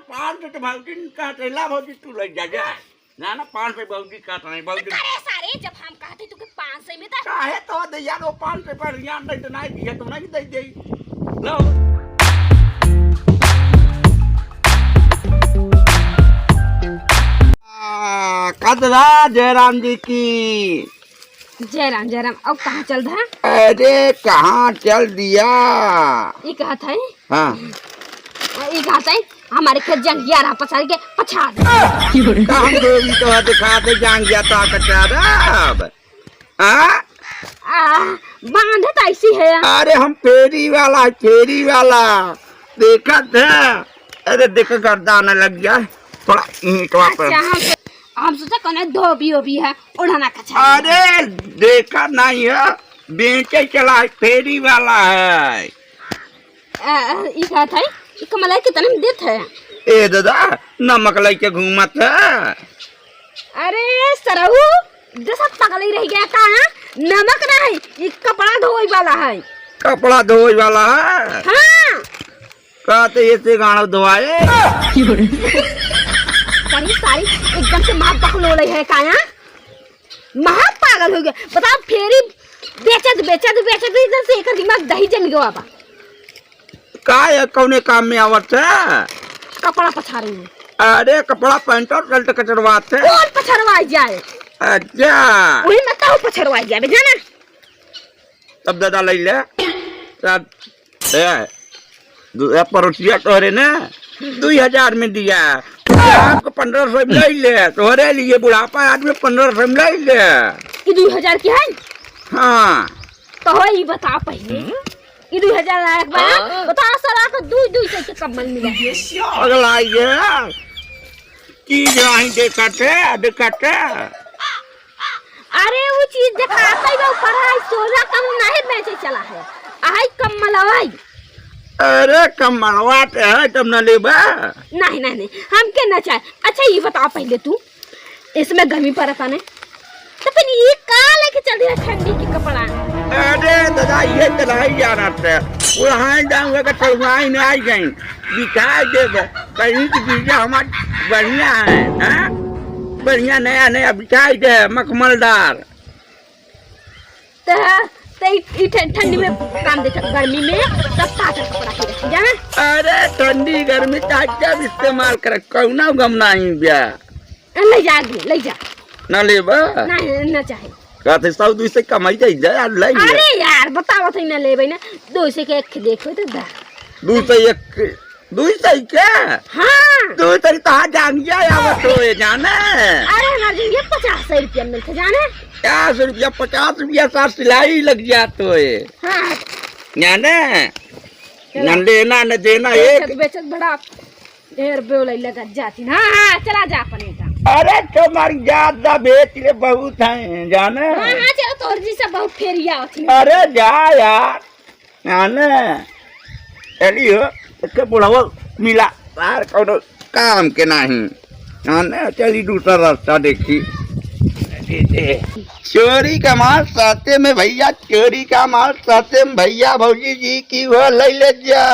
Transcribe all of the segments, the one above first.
500 तो भौजी कहते ला भौजी तू ले जा जा ना ना 500 भौजी कहता नहीं भौजी अरे सारे जब हम कहते तू के 500 में था काहे तो दे यार वो 500 पर यार नहीं तो नहीं दिया तो नहीं दे दे लो कदरा जयराम जी की जयराम जयराम अब कहाँ चल रहा? अरे कहाँ चल दिया ये कहा था हाँ ये कहा था हमारे खेत जंगिया रहा पछाड़ के पछा दे काम देवी तो दिखा दे जंगिया तो कचारब हाँ बांधे तो ऐसी है अरे हम फेरी वाला देखा था अरे देखो गर्दाना लग गया थोड़ा ईंटवा पर अच्छा हम सोचा कौन धोबी ओबी है उड़ाना कछा अरे देखा नहीं है बेचे चला फेरी वाला है ये कहा था ये कमलाई कितने में देते हैं ए दादा नमक लेके घूमत है अरे सरऊ जैसा पागल ही रह गया का नमक नहीं ये कपड़ा धोए वाला है कपड़ा धोए वाला है हाँ कहते ऐसे गाना धोआए सारी सारी एकदम से माँ पकड़ो रही है काया महा पागल हो गया बताओ फेरी बेचत इधर से एक दिमाग दही जम गया बा काय कौने काम में आवत है कपड़ा पछा रही है अरे कपड़ा पैंट और शर्ट कचरवाते कौन पछरवाई जाए अच्छा वही बताओ पछरवाई जाए जाना तब दादा ले ले तब पड़ोसिया तोहरे ने 2000 में दिया आपको 1500 में ले ले तोहरे लिए बुढ़ापा आदमी 1500 में ले ले ये 2000 की है हाँ तो हो ये बता पहले ये 2000 लायक बा बता सरा को 2 से कम्बल मिला अगला ये चीज नहीं देखते अरे वो चीज दिखाता ही ऊपर है 16 कम नहीं बेचे चला है आई कम्बल आई अरे कमरवाट है तब न लेबा नहीं हम के ना चाहे अच्छा ये बता पहले तू इसमें गर्मी पड़ता ने तो फिर ये का लेके चल रही ठंडी की कपड़ा अरे दादा ये चलाई जाना था वहाँ जाऊंगा कि चलवाई में आई गई दिखाई देगा कहीं की चीजें हमारी बढ़िया है हाँ? बढ़िया नया बिछाई दे मखमलदार ठंडी में काम देता गर्मी में सब ताजा कपड़ा के रखी जाना अरे ठंडी गर्मी ताजा इस्तेमाल कर कौना गम नहीं बिया ले जा न लेबा ना चाहे कहते 100 से कमाई जाई जा ले अरे यार बताओ तो ना लेबे ना 200 के एक देखो तो दा 200 के हाँ 200 तो जान गया या तो जाने अरे हमारे ये 50 रुपया मिलते जाने 50 रुपया 50 रुपया साथ सिलाई लग जाते है हाँ जाने न लेना न देना एक बेचत बड़ा ढेर बोले लगा जाती हाँ चला जा अपने का अरे तुम्हारी ज्यादा बेच ले बहुत है जाने हाँ चलो तोर जी से बहुत फेरिया होती अरे जा यार जाने चलियो इसके बुढ़ावा मिला यार कौन काम के नहीं जाने चली दूसरा रास्ता देखी चोरी का माल साथे में भैया चोरी का माल साथे में भैया भौजी जी की वो ले जा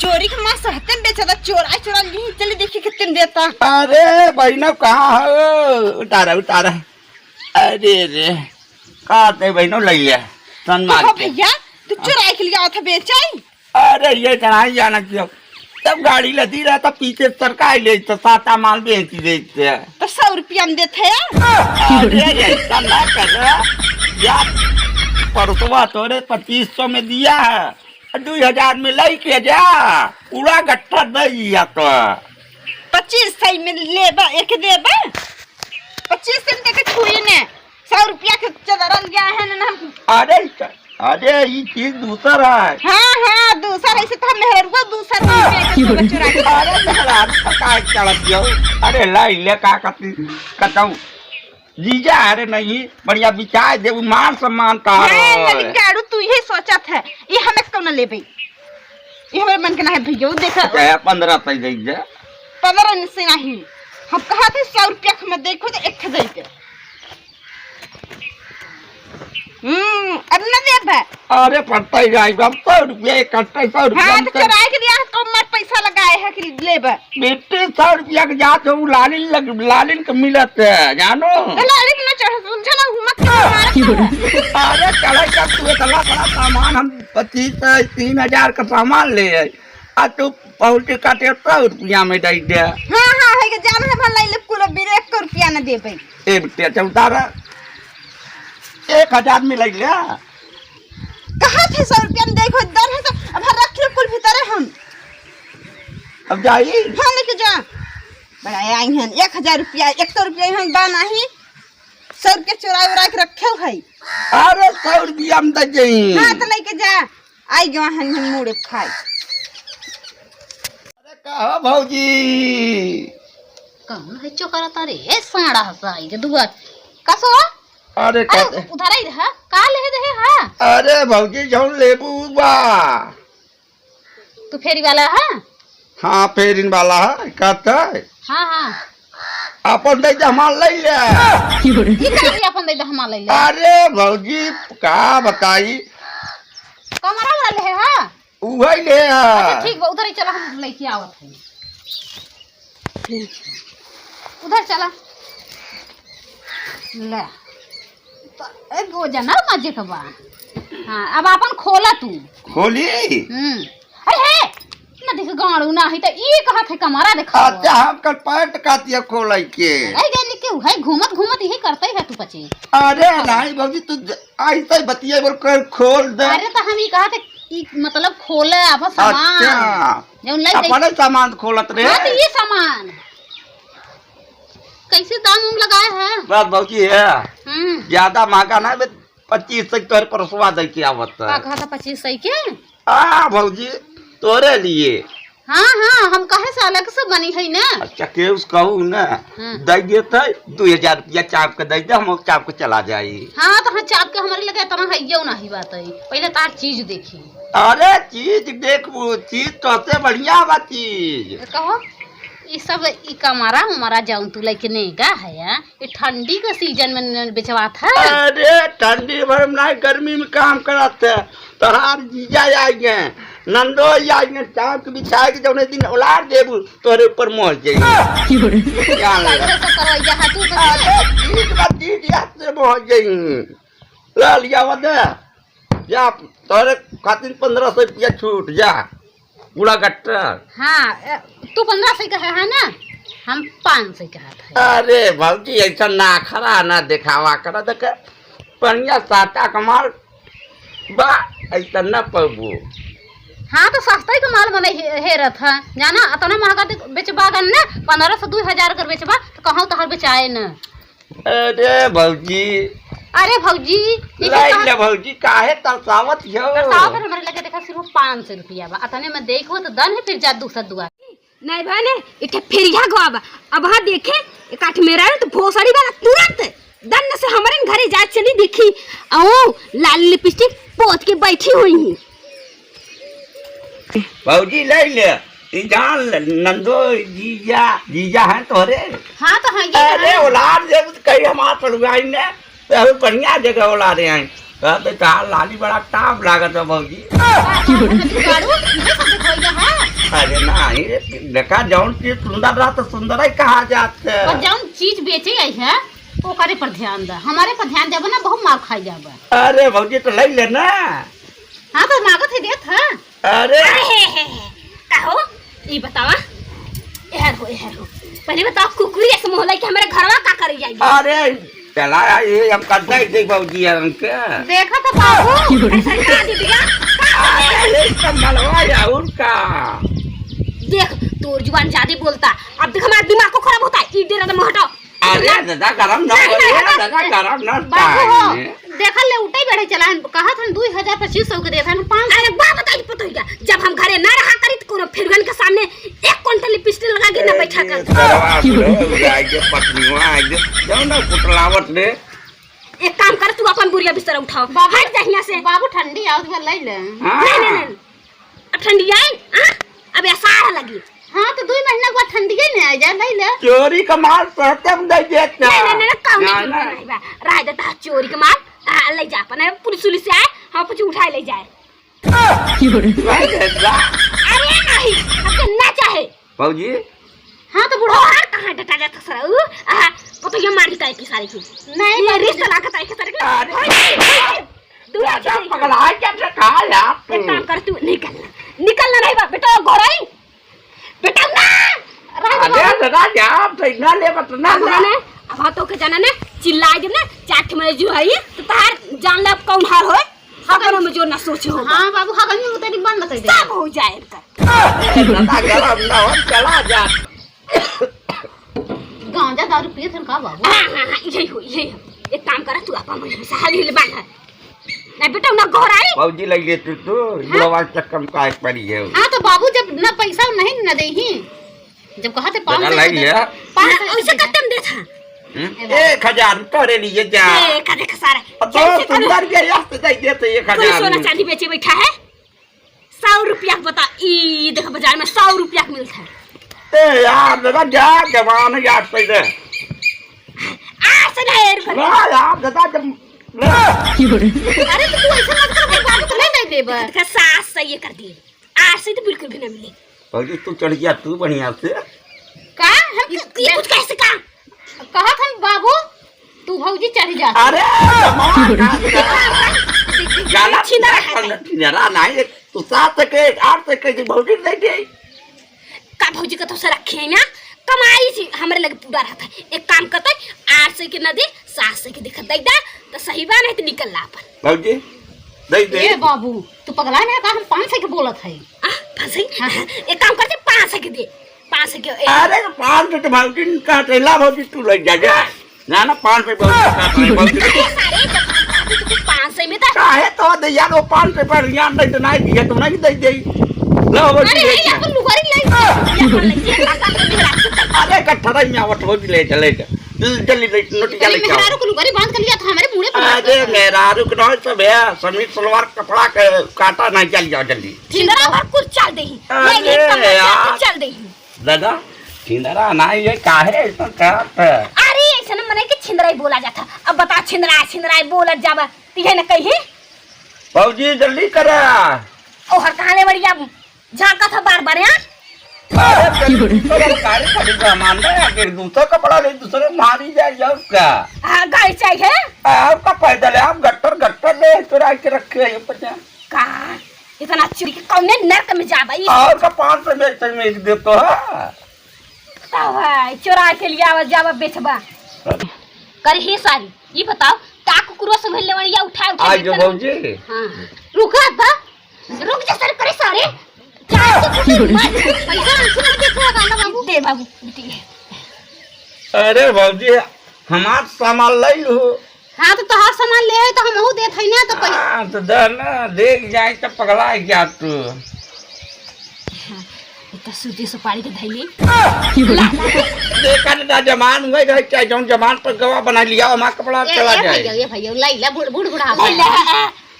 चोरी का माल साथे में बेचा था चोरा ली चले देखिए कितने देता अरे बहना कहाँ है उतारा अरे रे कहते बहनों ले लिया भैया तू चुराई के लिए था बेचाई अरे ये चढ़ाई जाना चाहिए तब गाड़ी लदी रहता पीछे सरकार ले तो साता माल बेच देते तो 100 रुपया में देते अरे ऐसा ना कर या परसवा तोरे 2500 में दिया है 2000 में ले के जा पूरा गट्ठा दे दिया तो 25 में लेबा एक देबा 25 से के छुई ने 100 रुपया के चदरन गया है ना अरे ये चीज दूसरा है हाँ दूसरा ऐसे तो मेहरुआ दूसरा अरे ले का कतऊ जीजा अरे नहीं बढ़िया बिचार दे मान सम्मान का गाड़ू तू ही सोचा था ये हमें कौन ले भाई ये हमारे मन के ना है भैया देखा 15 तक दे दे 15 से नहीं हम कहा थे 100 रुपया में देखो तो एक दे के अब न देब। अरे पड़ता ही जाएगा 100 रुपया इकट्ठा 100 रुपया हाँ तो चुराए के दिया तो मत पैसा लगाए है कि लेब। बेटे 100 रुपया के जाते वो लालिन के मिलत है जानो। लालिन न चढ़ समझला मत अरे चला कर तू इतना बड़ा सामान हम 25-3000 का सामान ले आए आ तू पहुंचे काटे 100 रुपया में दे दे। हाँ हाँ है के जान है भला ले कुल 1 रुपया न देबे। ए बेटे चौतारा 1000 में ले ले। कहाँ थे 100 रुपया में देखो दर है तो अब रखियो कुल भीतर हम। अब जाई हाँ लेके जा बड़ा आई हैं 1000 रुपया 100 रुपया हम बा नहीं 100 रुपया चुराए उरा के रखे है। अरे 100 रुपया में दे जाई। हाँ तो लेके जा आई गवा हन मुड़े खाई। अरे कहो भौजी कौन है चोकरा तारे ए साड़ा हसाई के दुआ कसो। अरे कहते उधर ही रहा का ले रहे हां। अरे भौजी जौन लेबू बा तू फेरी वाला है। हाँ फेरिन वाला है कहते हां हां अपन दे हमार ले ले। ई का अपन दे हमार ले ले। अरे भौजी का बताई कमरा वाला ले हां उही ले अच्छा ठीक बा उधर ही चला हम लेके आवत है। उधर चला ले ए गोजना मजे का बा। हां अब अपन खोला तू खोली। अरे हे ना देख गाड़ू ना है त ई कहत है कमरा देखा। अच्छा हम कल पैंट कातिया खोलाई के आई गए के है घूमत घूमत यही करते है तू पचे। अरे नहीं भौजी तू ऐसे बतिया बोल कर खोल दे। अरे तो हम ई कहत है ई मतलब खोले अब सामान अच्छा जौन ले अपने सामान खोलत रे। हां तो ये सामान कैसे दाम लगाए हैं। बात भौजी है ज्यादा महंगा ना 25 से तोरे परसवा दे के आवत का कहा था 2500 के। आ भौजी तोरे लिए। हाँ हाँ हम कहे से अलग से बनी है ना। अच्छा के उस कहू ना दे देते 2000 रुपया चाप के दे दे हम चाप के चला जाई। हाँ तो हाँ चाप के हमारे लगे तना है ये नहीं बात है पहले तार चीज देखी। अरे चीज देख चीज तो से बढ़िया बा चीज कहो ये सब ई कमरा हमारा जाऊं तू लेके नहीं गा है ये ठंडी का सीजन में बेचवा था। अरे ठंडी भर में नहीं गर्मी में काम करते तोहार जीजा आएंगे नंदो आएंगे चाप के बिछा के जौने दिन उलार देबू तोरे ऊपर मोह जाई। जान लगा से मोह जाई ला लिया वदे जा तोरे खातिर 1500 रुपया छूट जा पूरा गट्टा। हाँ तू 1500 का है ना हम 500 का है। अरे भौजी ऐसा ना खरा ना दिखावा करा देख बढ़िया साटा कमाल बा ऐसा न पबू। हाँ तो सस्ता ही का माल मने हेरत है जाना अतना महंगा बेचबा गन ना 1500 से 2000 कर बेचबा तो कहूं तहर बेचाए न। अरे भौजी अरे भौजी ले भौजी काहे तरसावत हो। तरसावत हमरे लगे देखा सिर्फ 500 रुपया बा अतने में देखो तो दन है फिर जा दूसरा दुआ नहीं भाने इठे फेरिया गवा अब हां देखे एक आठ मेरा तो भोसड़ी वाला तुरंत दन से हमारे घरे जा चली देखी ओ लाल लिपस्टिक पोत के बैठी हुई है। भौजी ले ले जान नंदो जीजा है तोरे। हाँ तो हाँ ये अरे औलाद जब कहीं हमार पड़ुआई ने तो बढ़िया जगह औलाद हैं कहते कहा लाली बड़ा टाप लागत है भौजी। अरे नहीं देखा जौन चीज सुंदर रहा तो सुंदर ही कहा जाता है। और जौन चीज बेचे गई है वो करे पर ध्यान दे हमारे पर ध्यान देबो ना बहुत मार खाई जाबा। अरे भौजी तो ले लेना। हाँ तो मागत है देत है। अरे कहो ये बतावा एहर हो पहले बताओ कुकुरी ऐसे मोहल्ला के हमारे घरवा का कर जाएगी। अरे चला ये हम कर दे भौजी के देखा तो बाबू सरकार दी दिया मलवा या उनका देख तोर जुबान ज्यादा बोलता अब देख हमारा दिमाग को खराब होता है ई डेरा तो हटाओ। अरे दादा गरम ना दादा गरम ना देखा ले उठे बैठे चला कहा था 2500 के देता 500। अरे बा बताई पता क्या जब हम घरे ना रहा करी तो कोनो फिरगन के सामने 1 क्विंटल लिपस्टिक लगा के ना बैठा कर आगे पत्नीवा आगे जाओ ना कुटलावत ने एक काम कर तू अपन बुढ़िया बिस्तर उठाओ हट जा यहां से। बाबू ठंडी आवत है ले ले। नहीं अब ठंडी आई अब ऐसा लगी। हाँ तो 2 महीना के बाद ठंडी नहीं आ जाए ले ले। चोरी का माल सहते हम दे देते नहीं काम नहीं बा राय देता चोरी के माल ले जा अपन पुलिस उलिस से आए हम कुछ उठा ले जाए अरे नहीं हमके ना चाहे भौजी हाँ तो बुढ़ा और कहां डटा जाता सर पतो ये मारी ताई की सारी की नहीं ये रिश्ता ला के ताई के सारी दूर जा पगला क्या खा यार एक काम कर तू निकलना नहीं बा बेटा घर आई बेटा ना अरे दादा जा पैसा ले बत ना अब तो के जाना ना चिल्ला जब ना चाट में जो है तो तार जान ले कौन हार हो अपन में जो ना सोचे हो हाँ बाबू हाँ कहीं उतरी बंद कर दे सब हो जाए इनका दादा गरम ना हो चला जा गांजा दारू पिए थे का बाबू हां यही हो एक काम कर तू अपन में से हाली ले बांध ना बेटा ना घर आई भौजी लगे तू बुढ़वा चक्कर में काय पड़ी है हाँ तो बाबू जब ना पैसा नहीं न दे ही जब कहा थे 500 लगी है ऐसे कटम दे था 1000 तोरे लिए जा एक देख सारा तो सुंदर के रास्ते दे देते 1000 सोना चांदी बेचे बैठा है 100 रुपया बता ई देख बाजार में 100 रुपया मिलता है ए यार दादा जा जवान यार पैसे आ सनेर ना यार दादा जब अरे तो तू ऐसा मत कर बाबू तो नहीं दे बस का सास सही ये कर दिए आज से तो बिल्कुल भी ना मिले भौजी तू चढ़ गया तू बढ़िया से का हम ये कुछ कैसे का कहा था बाबू तू भौजी चढ़ जा अरे गाना छिंदरा नहीं तू 7 के 8 के भौजी दे दे का भौजी का तो से रखे हैं ना कमाई थी हमारे लगे पूरा रहता एक काम करता 800 के न दे 700 के दिखा दे तो सही बात है तो निकल ला अपन भौजी दे दे ए बाबू तू पगला है का हम 500 के बोलत है फंसे एक काम करते 500 के दे 500 के अरे 500 तो भौजी का तेला भौजी तू ले जा ना ना 500 भौजी सारे 500 में तो काहे तो दे यार वो 500 पर यार नहीं तो नहीं दिया तो नहीं दे दे लो भौजी अरे ये अपन लुगारी ले अरे कट्ठा में आवत भौजी ले चले जल्दी नोटी चले मेहरारू को लुगारी बांध कर लिया था हमारे मुंह पे अरे मेहरारू के नहीं तो भैया समीर सलवार कपड़ा के काटा नहीं चल जाओ जल्दी छिंदरा पर कुछ चल दे ही अरे यार चल दे दादा छिंदरा नहीं ये काहे ऐसा करत अरे ऐसा न मने कि छिंदरा ही बोला जाता अब बता छिंदरा बोला जाबा तिहे न कही भौजी जल्दी करा ओहर कहां ले बढ़िया झांका था बार यार अरे गाड़ी खड़ी सामान है आगे दूसरा कपड़ा ले दूसरे मारी जाए जाओ का हां गाड़ी चाहिए आपका पैदल है आप गट्टर ले चुरा के रखे हैं पचा का इतना चोरी के कौने नरक में जा भाई और का 500 में दे तो है भाई चोरा के लिए आवाज जावा बेचबा कर ही सारी ये बताओ का कुकुरो से भेलने वाली या उठा आज जो भौजी हां रुका था रुक जा सर करे सारे पैसा सुना देखो गाना बाबू दे बाबू अरे भौजी हमार सामान ले लो हाँ तो तोहार सामान ले आए तो हमहू देत है ना तो पैसा हाँ तो दे ना देख जाए तो पगला गया तू इतना सूजी सुपारी के धैली देखा ना जमान हुए गए चाहे जो जमान पर गवाह बना लिया हमारा कपड़ा चला जाए ये भैया लैला बूढ़ बुढ़ा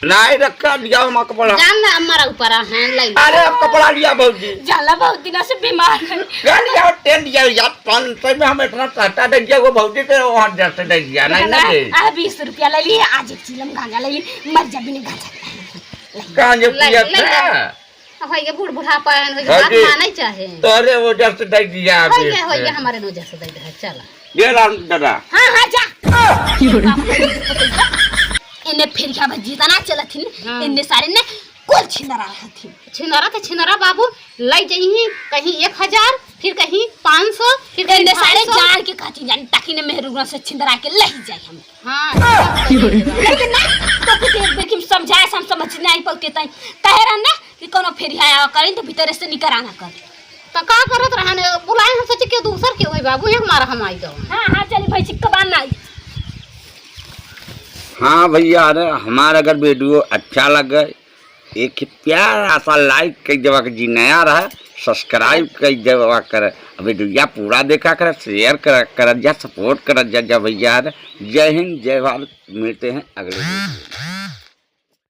नहीं रखा लिया हमारा कपड़ा जान ना हमारा ऊपर है लैला अरे अब कपड़ा लिया भौजी जाला बहुत दिनों से बीमार है गाड़ी और टेंट दिया यार 500 में हम इतना चाहता दे दिया वो भौजी के वहाँ जैसे दे दिया नहीं ना दे 20 रुपया ले लिए आज एक चिलम गांजा ले लिए मर जा भी नहीं गांजा कहाँ जो पिया था भैया बूढ़ बुढ़ा पाए बात माने चाहे तो अरे वो जैसे दे दिया भैया हमारे नो जैसे दे दे चला ये राम दादा हां जा इन्हें फिर क्या जीता ना चला थी इन्हें सारे ने कुल छिनरा थी छिनरा बाबू लाई जाइए कहीं 1000 फिर कहीं 500 फिर इन्हें सारे जान के खाती जान ताकि ने मेहरुआ से छिनरा के ले जाए हम हां लेकिन ना तो कुछ एक बेर की समझाए हम समझ नहीं पाते तई कहे रहा ना कि कोनो फेरी आया करें तो भीतर से निकर आना कर तो का करत रहने बुलाए हम सोचे के दूसर के होई बाबू एक मारा हम आई दो हां चली भाई चिक्का बांधना हाँ भैया अरे हमारा अगर वीडियो अच्छा लगे एक प्यारा सा लाइक कर देवा जी नया रहा सब्सक्राइब कर देवा कर वीडियो पूरा देखा कर शेयर कर जा सपोर्ट कर जा भैया जय हिंद जय भारत मिलते हैं अगले